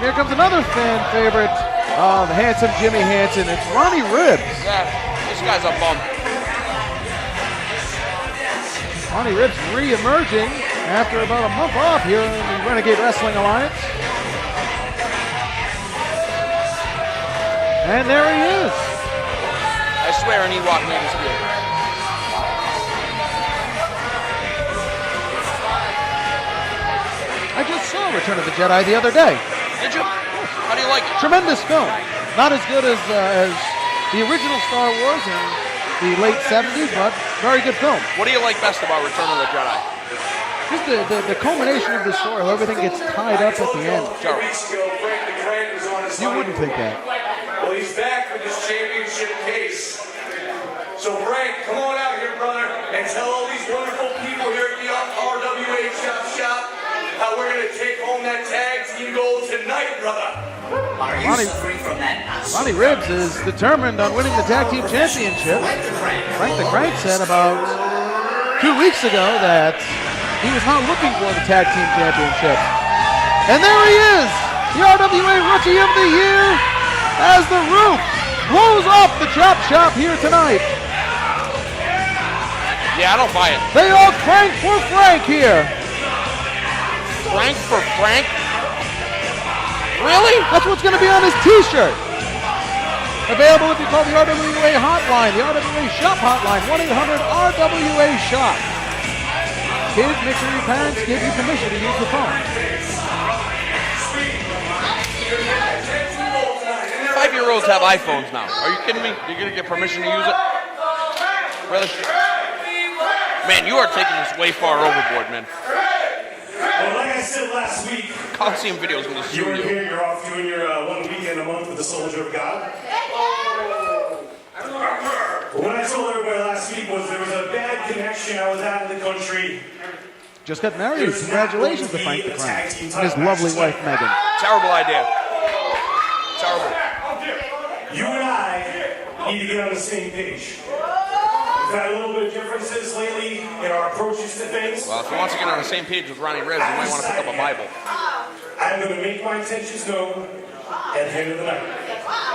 here comes another fan favorite, the handsome Jimmy Hansen. It's Ronnie Ribs. Yeah, this guy's a bum. Ronnie Ribs re-emerging after about a month off here in the Renegade Wrestling Alliance. And there he is. I swear an Ewok made his beard. I just saw Return of the Jedi the other day. Did you? How do you like it? Tremendous film. Not as good as the original Star Wars in the late 70s, but very good film. What do you like best about Return of the Jedi? Just the culmination of the story, how everything gets tied up at the end. You wouldn't think that. Well, he's back with his championship case. So, Frank, come on out here, brother, and tell all these wonderful people here at the RWA Shop how we're going to take home that tag team gold tonight, brother. Are you suffering from that? Ronnie Ribs is determined on winning the tag team championship. Frank the Crank said about 2 weeks ago that he was not looking for the tag team championship. And there he is, the RWA Rookie of the Year, as the roof blows off the chop shop here tonight. Yeah, I don't buy it. They all crank for Frank here. Frank for Frank? Really? That's what's going to be on his t-shirt. Available if you call the RWA hotline, the RWA shop hotline, 1-800-RWA-SHOP. Kids, make sure your parents give you permission to use the phone. 5-year-olds have iPhones now. Are you kidding me? You're going to get permission to use it? Really? Man, you are taking this way far overboard, man. Well, like I said last week, Coliseum videos going to you sue were you. here, you're off doing your 1 weekend a month with the Soldier of God. What I told everybody last week was there was a bad connection. I was out of the country. Just got married. Congratulations to Frank the Crank and his lovely wife, Megan. Terrible idea. Terrible. You and I need to get on the same page. We've had a little bit of differences lately in our approaches to things. Well, if you want to get on the same page with Ronnie Ribs, you might want to pick up a Bible. I'm going to make my intentions known at the end of the night.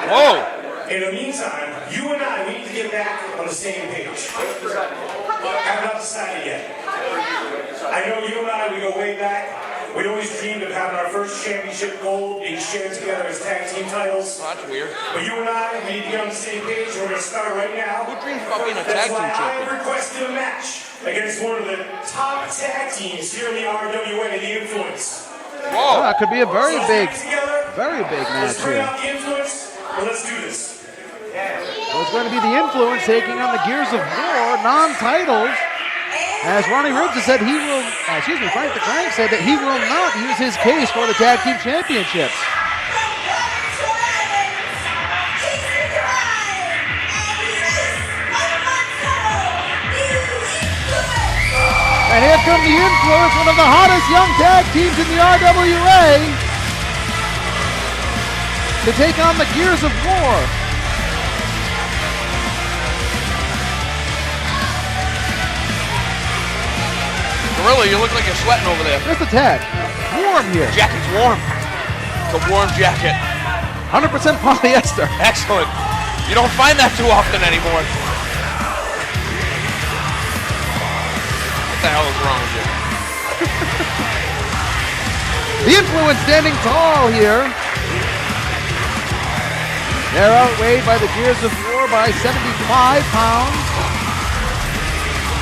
Whoa! In the meantime, you and I need to get back on the same page. I have not decided yet. I know you and I, we go way back. We always dreamed of having our first championship gold being shared together as tag team titles. Well, that's weird. But you and I, we need to get on the same page. We're going to start right now. Who dreams about being a tag That's team why champion? I requested a match against one of the top tag teams here in the RWA, the Influence. Oh, Whoa! that could be a very big Let's match bring here. out the Influence, and let's do this. Well, it's going to be the Influence taking on the Gears of War non-titles. As Ronnie Ribs has said Frank the Crank said that he will not use his case for the tag team championships. And here come the Influence, one of the hottest young tag teams in the RWA, to take on the Gears of War. Gorilla, you look like you're sweating over there. Just a tad. Warm here. Jacket's warm. It's a warm jacket. 100% polyester. Excellent. You don't find that too often anymore. What the hell is wrong with you? The Influence standing tall here. They're outweighed by the Gears of War by 75 pounds.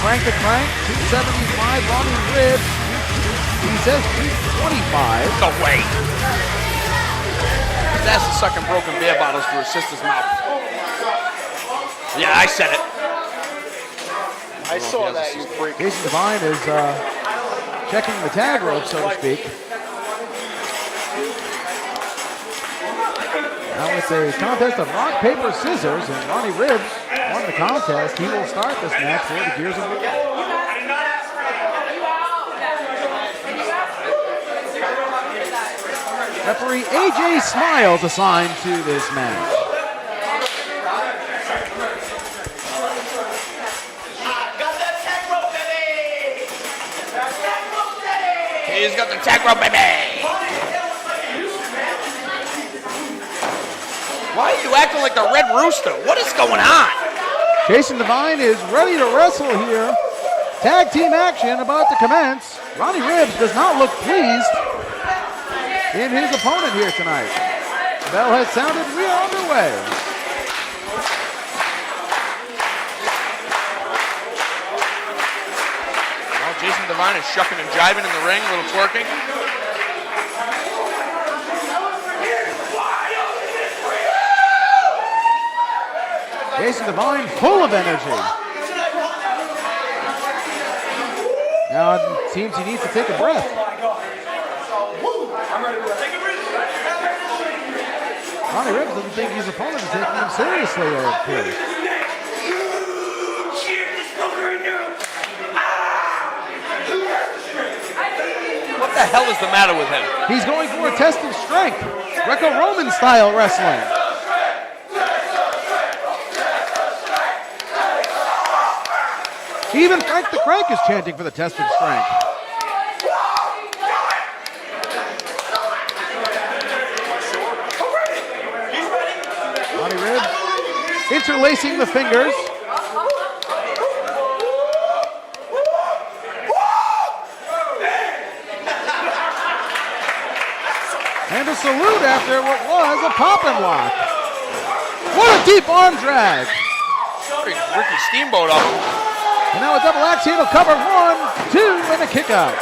Frank the Crank, 275. Ronnie Ribs, he says 225. No way. That's the sucking broken beer bottles through his sister's mouth. Yeah, I said it. I saw that, you freak. Jason Devine is checking the tag rope, so to speak. Now it's a contest of rock, paper, scissors, and Ronnie Ribs won the contest. He will start this match for the Gears of War. Referee AJ Smiles assigned to this match. He's got the tag rope, baby. acting like the Red Rooster? What is going on? Jason Devine is ready to wrestle here. Tag team action about to commence. Ronnie Ribbs does not look pleased in his opponent here tonight. The bell has sounded. We are underway. Well, Jason Devine is shucking and jiving in the ring, a little twerking. Jason Devine full of energy. Now it seems he needs to take a breath. Ronnie Ribbs doesn't think his opponent is taking him seriously, it appears. What the hell is the matter with him? He's going for a test of strength. Greco-Roman style wrestling. Even Frank the Crank is chanting for the test of strength. Ronnie Ribbs interlacing the fingers. And a salute after what was a pop and lock. What a deep arm drag. Ricky Steamboat up. And now a double axe here to cover 1, 2, and a kick out.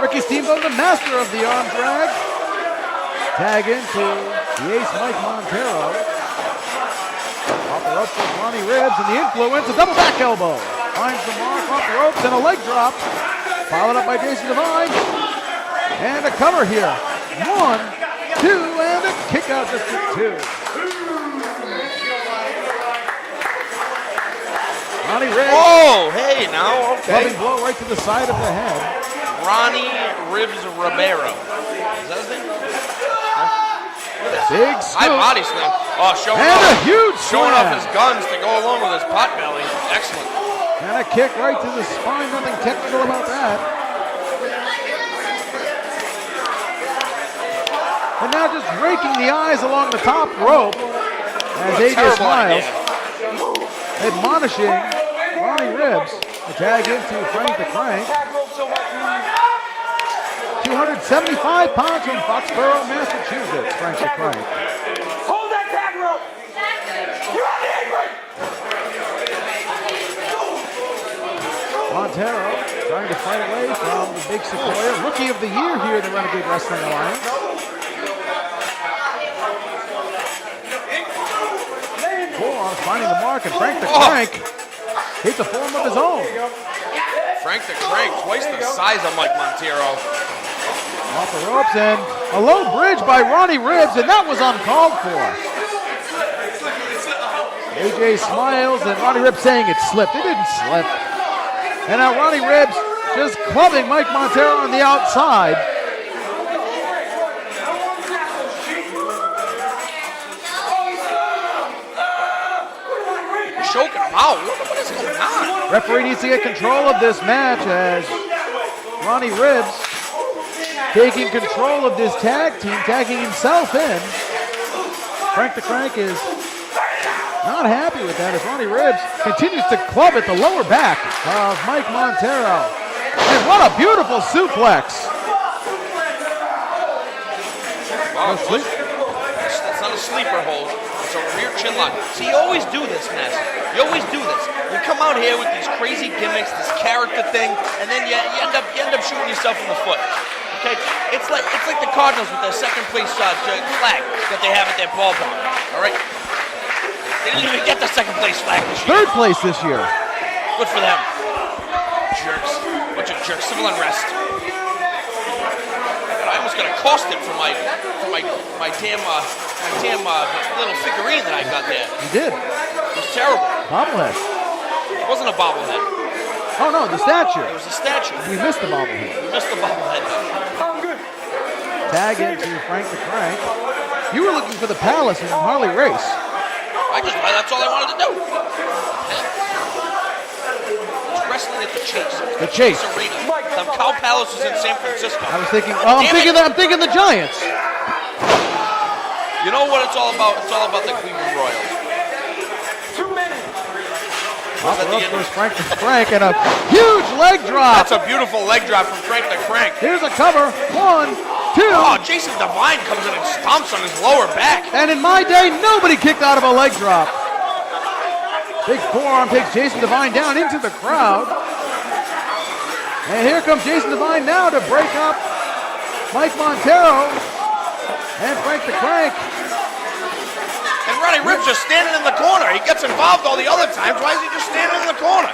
Ricky Steamboat, the master of the arm drag. Tag into the ace Mike Montero. Off the ropes with Ronnie Ribbs and the influence, a double back elbow. Finds the mark off the ropes and a leg drop. Followed up by Jason Devine. And a cover here. 1, 2, and a kick out just to 2. Ronnie Ribbs. Oh, hey, now, okay. Clubbing blow right to the side of the head. Ronnie Ribbs Ribeiro. Is that his name? Big High scoop. body slam. Oh, showing And a off. huge Showing off slam. his guns to go along with his pot belly. Excellent. And a kick right to the spine. Nothing technical about that. And now just raking the eyes along the top rope as AJ Terrible Smiles idea. admonishing Ronnie Ribbs. A tag into Frank the Crank. 275 pounds from Foxborough, Massachusetts, Frank the Crank. Hold that tag rope! You're on the apron! Montero trying to fight away from the big Sequoia. Rookie of the year here in the Renegade Wrestling Alliance. Forearm finding the mark, and Frank the Crank hits a form of his own. Frank the Crank, twice the size of Mike Montero. Off the ropes and a low bridge by Ronnie Ribbs, and that was uncalled for. AJ Smiles and Ronnie Ribbs saying it slipped. It didn't slip. And now Ronnie Ribbs just clubbing Mike Montero on the outside. Choking him out. What is going on? Referee needs to get control of this match as Ronnie Ribbs taking control of this tag team, tagging himself in. Frank the Crank is not happy with that as Ronnie Ribbs continues to club at the lower back of Mike Montero. And what a beautiful suplex. Wow, it's not a sleeper hold. It's a rear chin lock. See, you always do this, Master. You always do this. You come out here with these crazy gimmicks, this character thing, and then you end up shooting yourself in the foot. Okay, it's like the Cardinals with their second place flag that they have at their ballpark. All right, they didn't even get the second place flag this year. Third place this year. Good for them. Jerks, bunch of jerks. Civil unrest. I almost got accosted for my damn little figurine that I got there. You did. It was terrible. Bobblehead. It wasn't a bobblehead. Oh no, the statue. It was a statue. We missed the bobblehead. We missed the bobblehead. Tag into Frank the Crank. You were looking for the Palace in Harley Race. That's all I wanted to do. It's wrestling at the Chase. The Chase. Arena. The Cow Palace is in San Francisco. I was thinking, I'm thinking the Giants. You know what it's all about? It's all about the Cleveland Royals. 2 minutes. Off the ropes goes Frank the Crank, and a huge leg drop. That's a beautiful leg drop from Frank the Crank. Here's a cover. 1, 2. Oh, Jason Devine comes in and stomps on his lower back. And in my day, nobody kicked out of a leg drop. Big forearm takes Jason Devine down into the crowd. And here comes Jason Devine now to break up Mike Montero and Frank the Crank. And Ronnie Ribbs just standing in the corner. He gets involved all the other times. Why is he just standing in the corner?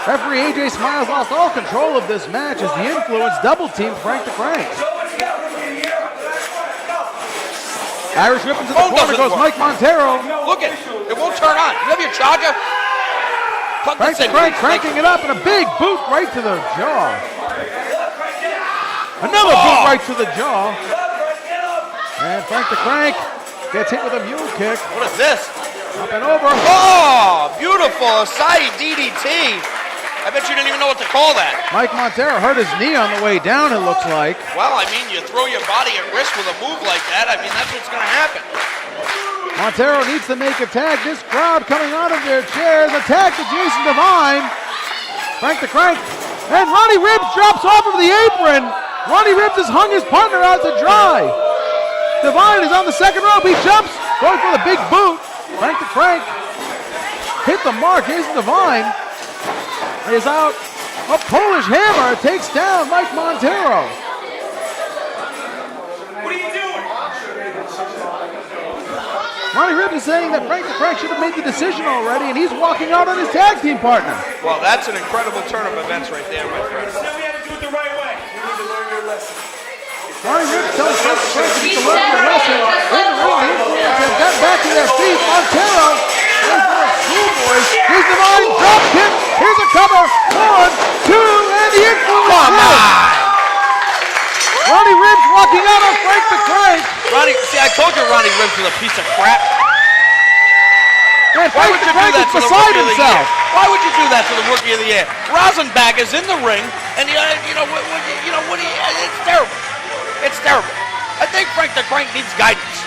Referee AJ Smiles lost all control of this match as the Influence double-teamed Frank the Crank. Irish whip into the corner goes Mike Montero. Look it won't turn on. You have your charger? Plug Frank this the in. Crank cranking it up and a big boot right to the jaw. Another boot right to the jaw. And Frank the Crank gets hit with a mule kick. What is this? Up and over. Oh, beautiful side DDT. I bet you didn't even know what to call that. Mike Montero hurt his knee on the way down, it looks like. Well, I mean, you throw your body at risk with a move like that. I mean, that's what's going to happen. Montero needs to make a tag. This crowd coming out of their chairs. A tag to Jason Devine. Frank the Crank. And Ronnie Ribbs drops off of the apron. Ronnie Ribbs has hung his partner out to dry. Devine is on the second rope. He jumps, going for the big boot. Frank the Crank hit the mark. Jason Devine is out. A Polish hammer takes down Mike Montero. What are you doing? Ronnie Ribbs is saying that Frank the Crank should have made the decision already, and he's walking out on his tag team partner. Well, that's an incredible turn of events right there, my friend. Now we have to do it the right way. You need to learn your lesson. Ronnie Ribbs tells Frank the Crank to learn the lesson. In the ring, the Influence have got back to their feet. Montero goes for a schoolboy. Here's Devine, drop kick. Here's a cover. 1, 2, and the Influence. Come on! Ronnie Ribbs walking out on Frank the Crank. See, I told you Ronnie Ribbs was a piece of crap. And Why Frank would the you do Crank that is to the beside Rookie of the Year? himself. Why would you do that to the Rookie of the Year? Rosenbach is in the ring, and it's terrible. It's terrible. I think Frank the Crank needs guidance.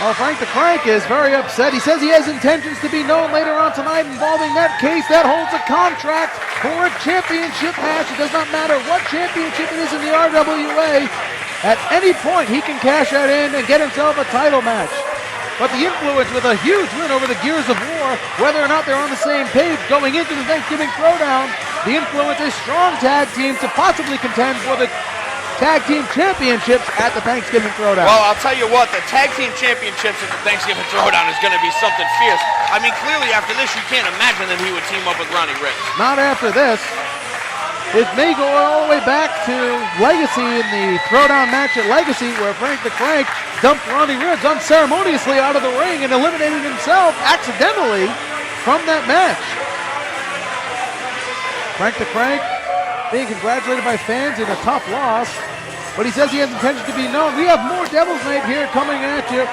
Well, Frank the Crank is very upset. He says he has intentions to be known later on tonight involving that case that holds a contract for a championship match. It does not matter what championship it is in the RWA. At any point, he can cash that in and get himself a title match. But the Influence with a huge win over the Gears of War, whether or not they're on the same page going into the Thanksgiving Throwdown, the Influence a strong tag team to possibly contend for the Tag Team Championships at the Thanksgiving Throwdown. Well, I'll tell you what, the Tag Team Championships at the Thanksgiving Throwdown is going to be something fierce. I mean, clearly after this, you can't imagine that he would team up with Ronnie Ribbs. Not after this. It may go all the way back to Legacy in the Throwdown match at Legacy, where Frank the Crank dumped Ronnie Ribbs unceremoniously out of the ring and eliminated himself accidentally from that match. Frank the Crank being congratulated by fans in a tough loss, but he says he has intention to be known. We have more Devil's Night here coming at you